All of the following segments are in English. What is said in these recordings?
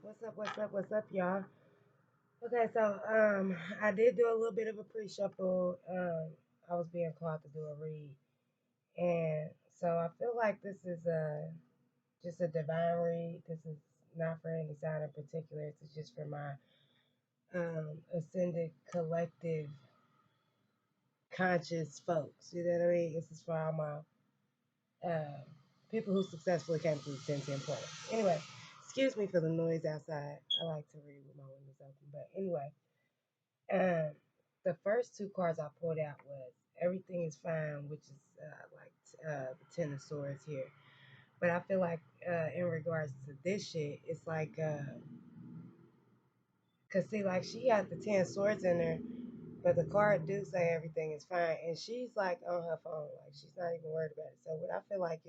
What's up, y'all? Okay, so I did do a little bit of a pre-shuffle. I was being called to do a read, and so I feel like this is just a divine read. This is not for any sign in particular. It's just for my ascended collective conscious folks. You know what I mean? This is for all my uh, people who successfully came through the 1010 portal. Anyway, excuse me for the noise outside. I like to read with my windows open, but anyway. Um, the first two cards I pulled out was Everything is Fine, which is the Ten of Swords here. But I feel like in regards to this shit, it's like, cause see, like she got the 10 swords in her, but the card do say everything is fine, and she's like on her phone, like she's not even worried about it. So what I feel like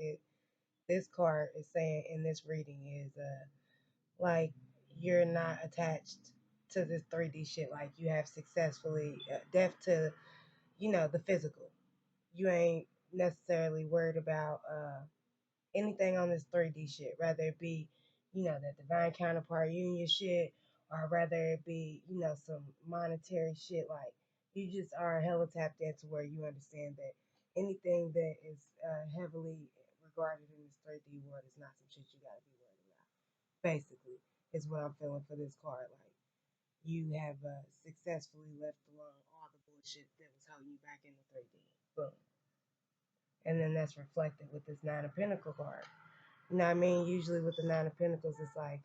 this card is saying in this reading is, like you're not attached to this 3D shit, like you have successfully deaf to the physical. You ain't necessarily worried about anything on this 3D shit, rather it be, that divine counterpart union shit, or rather it be, some monetary shit. Like, you just are hella tapped into where you understand that anything that is heavily regarded in this 3D world is not some shit you gotta be worried about. Basically, is what I'm feeling for this card. Like, you have successfully left alone all the bullshit that was holding you back in the 3D. Boom. And then that's reflected with this Nine of Pentacles card. You know what I mean? Usually with the Nine of Pentacles, it's like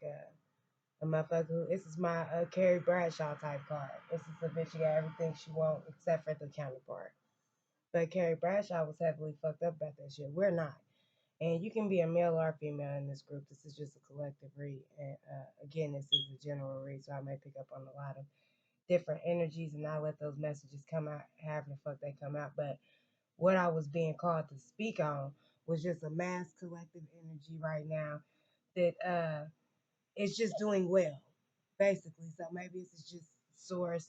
a motherfucker who, this is my Carrie Bradshaw type card. This is a bitch who got everything she want except for the counterpart. But Carrie Bradshaw was heavily fucked up about that shit. We're not. And you can be a male or female in this group. This is just a collective read. And again, this is a general read, so I may pick up on a lot of different energies and not let those messages come out however the fuck they come out. But what I was being called to speak on was just a mass collective energy right now that is just doing well, basically. So maybe this is just source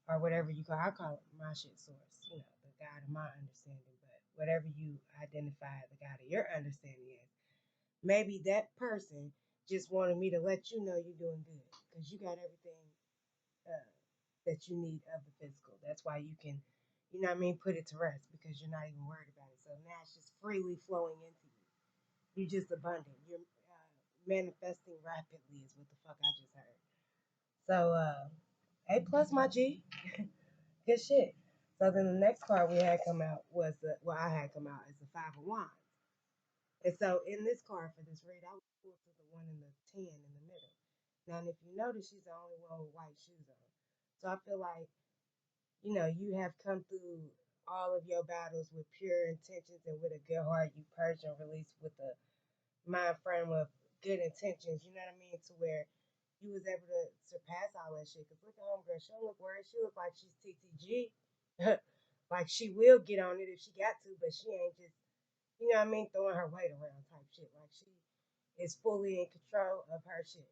or whatever you call. I call it my shit source, the God of my understanding. But whatever you identify the God of your understanding is, maybe that person just wanted me to let you know you're doing good because you got everything uh, that you need of the physical. That's why you can, put it to rest because you're not even worried about it. So now it's just freely flowing into you. You're just abundant. You're manifesting rapidly, is what the fuck I just heard. So, A plus, my G. Good shit. So then the next card we had come out was I had come out as the Five of Wands. And so in this card for this read, I was pulled to the one in the 10 in the middle. Now, and if you notice, she's the only one with white shoes on. So I feel like you have come through all of your battles with pure intentions and with a good heart. You purge and release with a mind frame of good intentions. You know what I mean? To where you was able to surpass all that shit. Cause look at homegirl, she don't look worried. She look like she's TTG. Like she will get on it if she got to, but she ain't just throwing her weight around type shit. Like she is fully in control of her shit.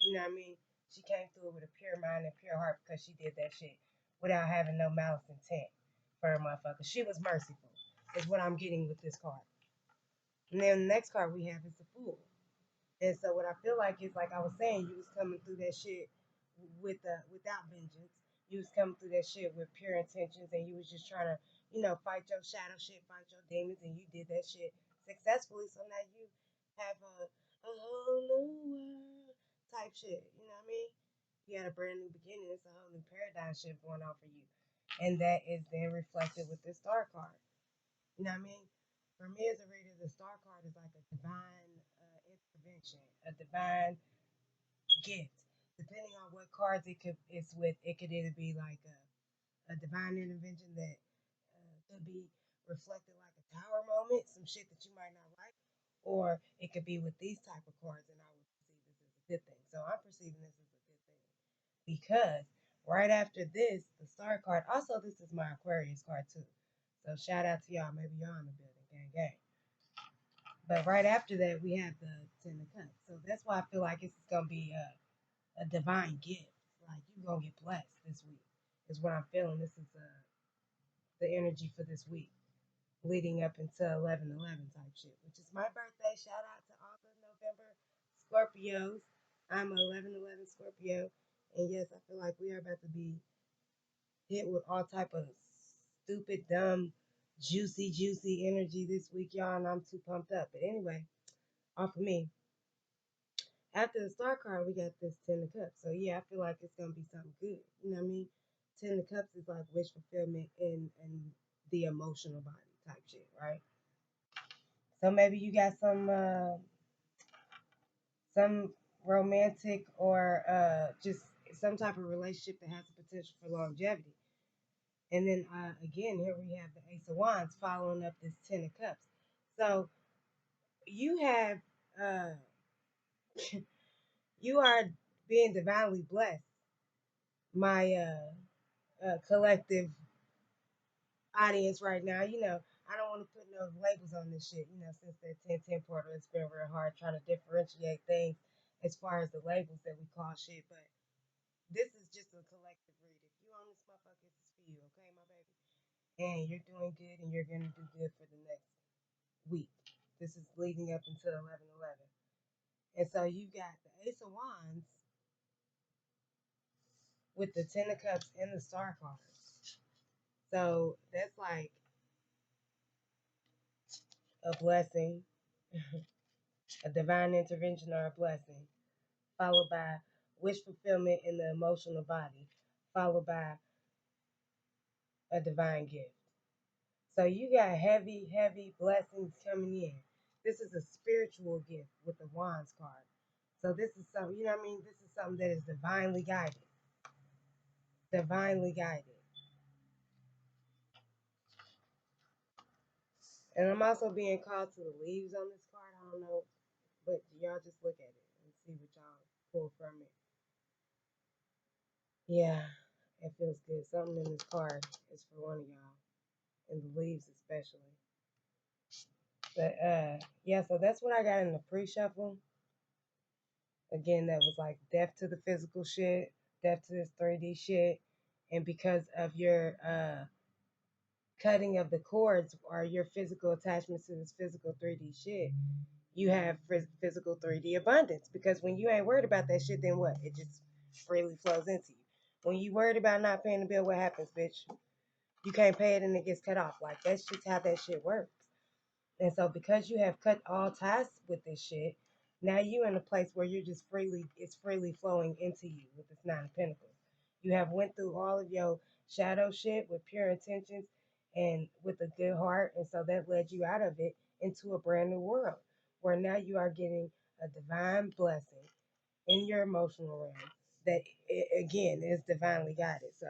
You know what I mean? She came through with a pure mind and pure heart because she did that shit without having no malice intent for a motherfucker. She was merciful, is what I'm getting with this card. And then the next card we have is the Fool. And so what I feel like is, like I was saying, you was coming through that shit without vengeance. You was coming through that shit with pure intentions, and you was just trying to, fight your shadow shit, fight your demons, and you did that shit successfully. So now you have a whole new world type shit. You know what I mean? You had a brand new beginning. It's a whole new paradigm shift going on for you, and that is then reflected with this Star card. You know what I mean? For me as a reader, the Star card is like a divine intervention, a divine gift. Depending on what cards it's with, it could either be like a divine intervention that could be reflected like a tower moment, some shit that you might not like, or it could be with these type of cards, and I would perceive this as a good thing. So I'm perceiving this as a good thing because right after this, the Star card. Also, this is my Aquarius card too. So shout out to y'all. Maybe y'all in the building, gang, gang. But right after that, we have the Ten of Cups. So that's why I feel like this is gonna be a divine gift. Like you're gonna get blessed this week. Is what I'm feeling. This is the energy for this week, leading up into 11/11 type shit, which is my birthday. Shout out to all the November Scorpios. I'm 11/11 Scorpio, and yes, I feel like we are about to be hit with all type of stupid, dumb, juicy energy this week, y'all, and I'm too pumped up. But anyway, off of me. After the star card, we got this Ten of Cups. So yeah, I feel like it's gonna be something good. You know what I mean? Ten of Cups is like wish fulfillment in the emotional body type shit, right? So maybe you got some romantic or just some type of relationship that has the potential for longevity. And then again, here we have the Ace of Wands following up this Ten of Cups. So you have uh, you are being divinely blessed, my collective audience right now. I don't want to put no labels on this shit. Since that 10/10 portal, it's been real hard trying to differentiate things as far as the labels that we call shit. But this is just a collective read. If you on this motherfucker, this is for you, okay, my baby? And you're doing good, and you're gonna do good for the next week. This is leading up until 11/11, and so you got the Ace of Wands with the Ten of Cups and the Star cards. So that's like a blessing, a divine intervention or a blessing, followed by wish fulfillment in the emotional body, followed by a divine gift. So you got heavy blessings coming in. This is a spiritual gift with the Wands card. So this is something, you know what I mean? This is something that is divinely guided. Divinely guided. And I'm also being called to the leaves on this card. I don't know, but y'all just look at it and see what y'all pull from it. Yeah, it feels good. Something in this card is for one of y'all, and the leaves especially. But yeah, so that's what I got in the pre-shuffle. Again, that was like death to the physical shit, death to this 3D shit, and because of your cutting of the cords or your physical attachments to this physical 3D shit, you have physical 3D abundance. Because when you ain't worried about that shit, then what? It just freely flows into you. When you worried about not paying the bill, what happens, bitch? You can't pay it and it gets cut off. Like, that's just how that shit works. And so because you have cut all ties with this shit, now you in a place where it's freely flowing into you with this Nine of Pentacles. You have went through all of your shadow shit with pure intentions and with a good heart. And so that led you out of it into a brand new world where now you are getting a divine blessing in your emotional realm that again is divinely guided. So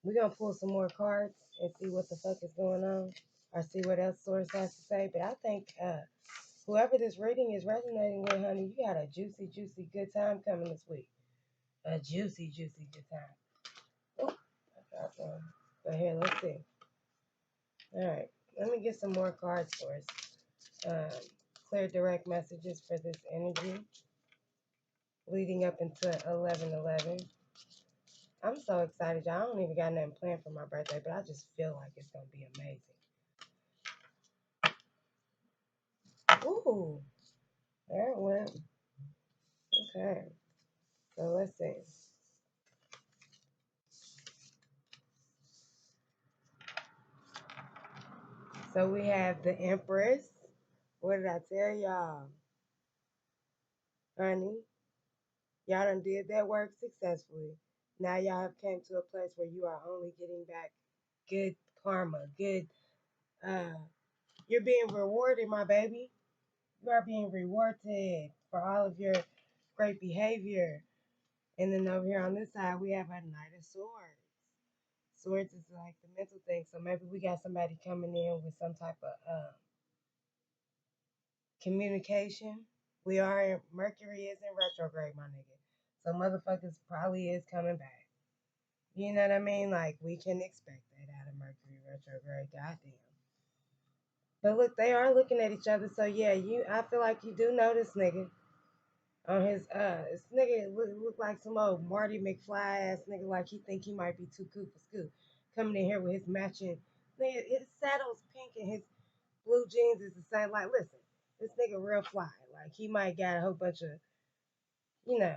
we're gonna pull some more cards and see what the fuck is going on, or see what else Source has to say. But I think whoever this reading is resonating with, honey, you got a juicy good time coming this week. A juicy good time. Oh, I got one. But here, let's see. All right, let me get some more cards, Source. Um, clear direct messages for this energy leading up into 11/11. I'm so excited, y'all. I don't even got nothing planned for my birthday, but I just feel like it's gonna be amazing. Ooh, there it went. Okay, so let's see. So we have the Empress. What did I tell y'all? Honey, y'all done did that work successfully. Now y'all have came to a place where you are only getting back good karma, good, uh, you're being rewarded, my baby. You are being rewarded for all of your great behavior. And then over here on this side, we have a Knight of Swords. Swords is like the mental thing. So maybe we got somebody coming in with some type of communication. Mercury is in retrograde, my nigga. So motherfuckers probably is coming back. You know what I mean? Like we can expect that out of Mercury retrograde. Goddamn. But look, they are looking at each other. So yeah, I feel like you do know this nigga. On his this nigga look like some old Marty McFly ass nigga, like he think he might be too cool for school. Coming in here with his matching nigga, his saddle's pink and his blue jeans is the same. Like, listen, this nigga real fly. Like he might got a whole bunch of, you know,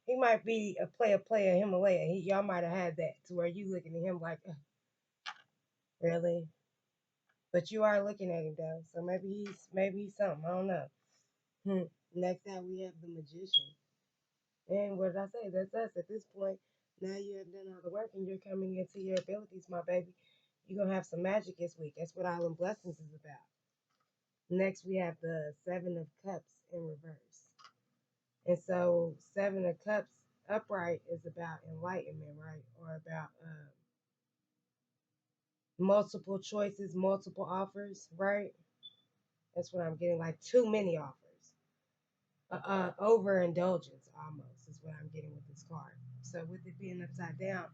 he might be a player Himalaya. Y'all might have had that to where you looking at him like, really? But you are looking at him though, so maybe he's something. I don't know. Hmm. Next time we have the magician, and what did I say? That's us at this point. Now you have done all the work, and you're coming into your abilities, my baby. You're gonna have some magic this week. That's what Island Blessings is about. Next, we have the Seven of Cups in reverse. And so, Seven of Cups upright is about enlightenment, right? Or about multiple choices, multiple offers, right? That's what I'm getting, like too many offers. Overindulgence almost is what I'm getting with this card. So, with it being upside down,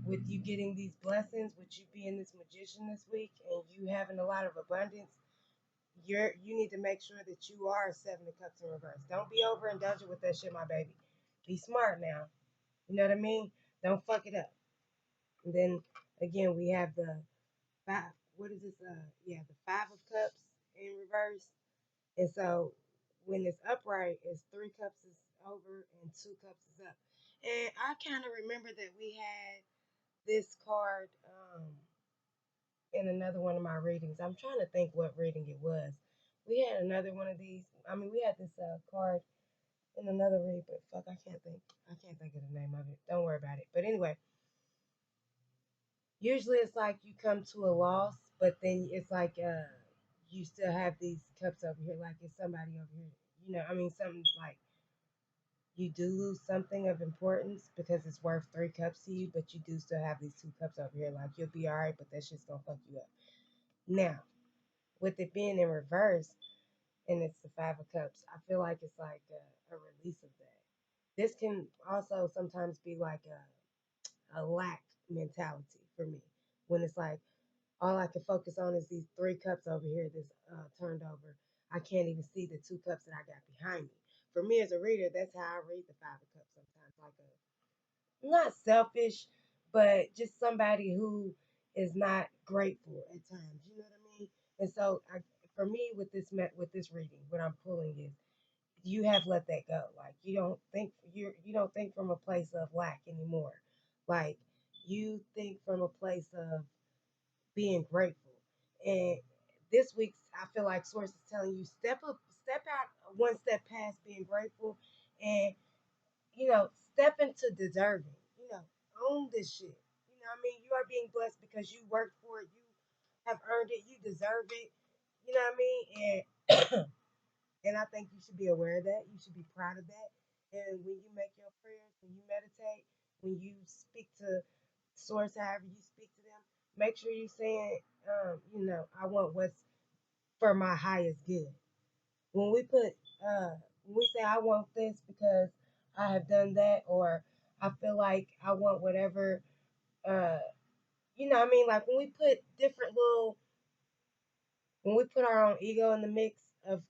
with you getting these blessings, with you being this magician this week, and you having a lot of abundance, you need to make sure that you are Seven of Cups in reverse. Don't be overindulgent with that shit, my baby. Be smart now. You know what I mean? Don't fuck it up. And then again, we have the five. What is this? Yeah, the Five of Cups in reverse. And so when it's upright, it's three cups is over and two cups is up. And I kind of remember that we had this card in another one of my readings. I'm trying to think what reading it was. We had another one of these. I mean, we had this card in another read, but fuck, I can't think. I can't think of the name of it. Don't worry about it. But anyway, usually it's like you come to a loss, but then it's like you still have these cups over here, like it's somebody over here. I mean, something like you do lose something of importance because it's worth three cups to you, but you do still have these two cups over here. Like you'll be all right, but that shit's gonna fuck you up. Now, with it being in reverse and it's the Five of Cups, I feel like it's like a release of that. This can also sometimes be like a lack mentality for me when it's like all I can focus on is these three cups over here that's turned over. I can't even see the two cups that I got behind me. For me as a reader, that's how I read the Five of Cups sometimes. Like not selfish, but just somebody who is not grateful at times. You know what I mean? And so, for me, with this reading, what I'm pulling is you have let that go. Like you don't think from a place of lack anymore. Like you think from a place of being grateful. And this week, I feel like Source is telling you step out one step past being grateful, and step into deserving. Own this shit. What I mean? You are being blessed because you worked for it. You have earned it. You deserve it. You know what I mean? And and I think you should be aware of that. You should be proud of that. And when you make your prayers, when you meditate, when you speak to source, however you speak to them, make sure you're saying, I want what's for my highest good. When we put, when we say I want this because I have done that, or I feel like I want whatever, uh, what I mean, like when we put our own ego in the mix of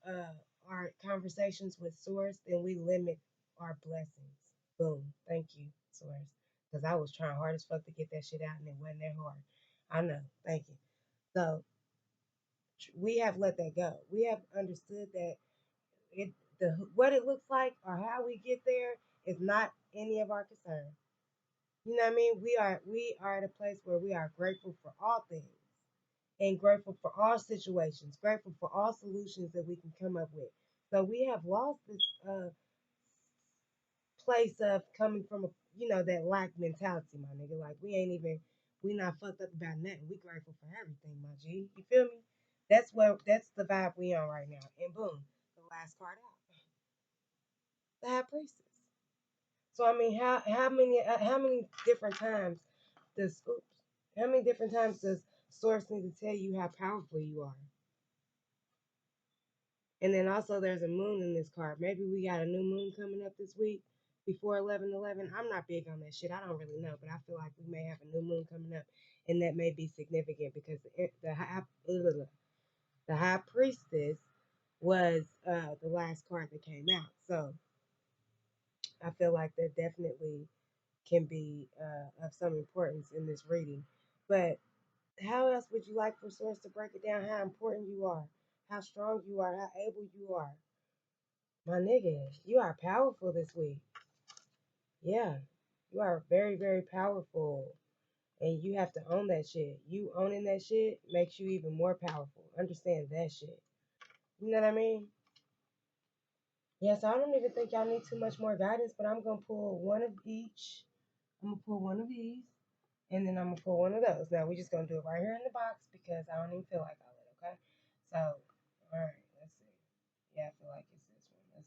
our conversations with Source, then we limit our blessings. Boom. Thank you, Source. Because I was trying hard as fuck to get that shit out and it wasn't that hard. I know. Thank you. So we have let that go. We have understood that what it looks like or how we get there is not any of our concern. You know what I mean? We are at a place where we are grateful for all things and grateful for all situations, grateful for all solutions that we can come up with. So we have lost this place of coming from that lack mentality, my nigga. Like we not fucked up about nothing. We grateful for everything, my G. You feel me? That's the vibe we on right now. And boom, the last card out, the High Priestess. So I mean, how many different times does oops, how many different times does Source need to tell you how powerful you are? And then also there's a moon in this card. Maybe we got a new moon coming up this week before 11/11. I'm not big on that shit. I don't really know, but I feel like we may have a new moon coming up, and that may be significant because the high priestess was the last card that came out. So I feel like that definitely can be of some importance in this reading. But how else would you like for Source to break it down? How important you are, how strong you are, how able you are. My nigga, you are powerful this week. Yeah, you are very, very powerful. And you have to own that shit. You owning that shit makes you even more powerful. Understand that shit. You know what I mean? Yeah, so I don't even think y'all need too much more guidance, but I'm gonna pull one of each. I'm gonna pull one of these, and then I'm gonna pull one of those. Now we're just gonna do it right here in the box because I don't even feel like all that, okay? So, all right, let's see. Yeah, I feel like it's this one.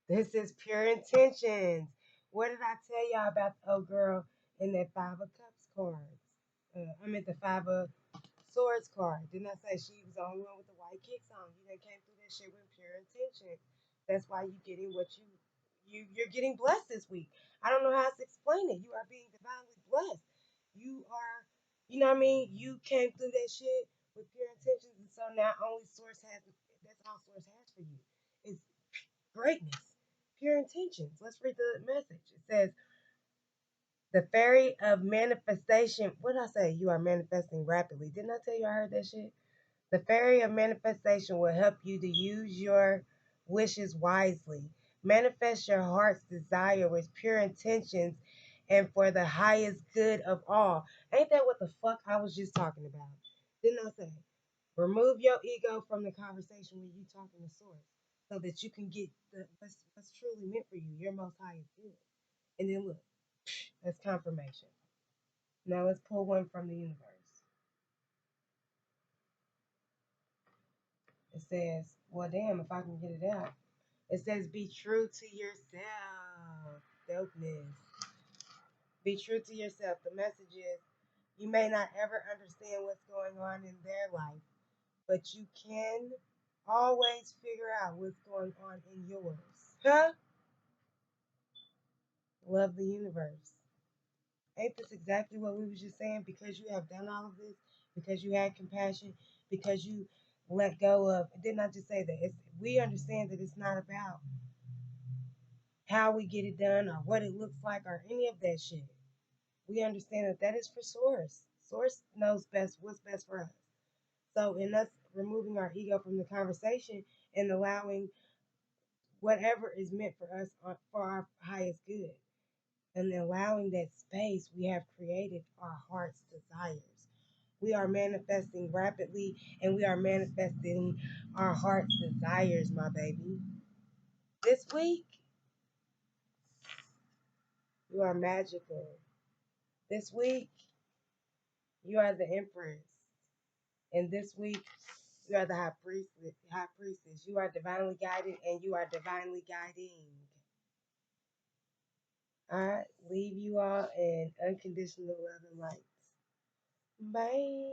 Let's see. This is pure intentions. What did I tell y'all about the old girl in that Five of Cups cards? I meant the Five of Swords card. Didn't I say she was the only one with the white kicks on? You done came through that shit with pure intention. That's why you getting what you're getting blessed this week. I don't know how else to explain it. You are being divinely blessed. You are, you know what I mean? You came through that shit with pure intentions, and so now only Source has. That's all Source has for you. Is greatness, pure intentions. Let's read the message. It says, the fairy of manifestation. What did I say? You are manifesting rapidly. Didn't I tell you I heard that shit? The fairy of manifestation will help you to use your wishes wisely. Manifest your heart's desire with pure intentions and for the highest good of all. Ain't that what the fuck I was just talking about? Didn't I say? Remove your ego from the conversation when you talking to source so that you can get what's truly meant for you, your most highest good. And then look, that's confirmation. Now let's pull one from the universe. It says, well, damn, if I can get it out. It says, be true to yourself. Dopeness. Be true to yourself. The message is, you may not ever understand what's going on in their life, but you can always figure out what's going on in yours. Huh? Love the universe. Ain't this exactly what we was just saying? Because you have done all of this, because you had compassion, because you let go of. Didn't I just say that? We understand that it's not about how we get it done or what it looks like or any of that shit. We understand that that is for Source. Source knows best what's best for us. So, in us removing our ego from the conversation and allowing whatever is meant for us for our highest good, and allowing that space, we have created our heart's desires. We are manifesting rapidly and we are manifesting our heart's desires, my baby. This week, you are magical. This week, you are the empress. And this week, you are the high priestess. High priestess. You are divinely guided and you are divinely guiding. I leave you all in unconditional love and light. Bye.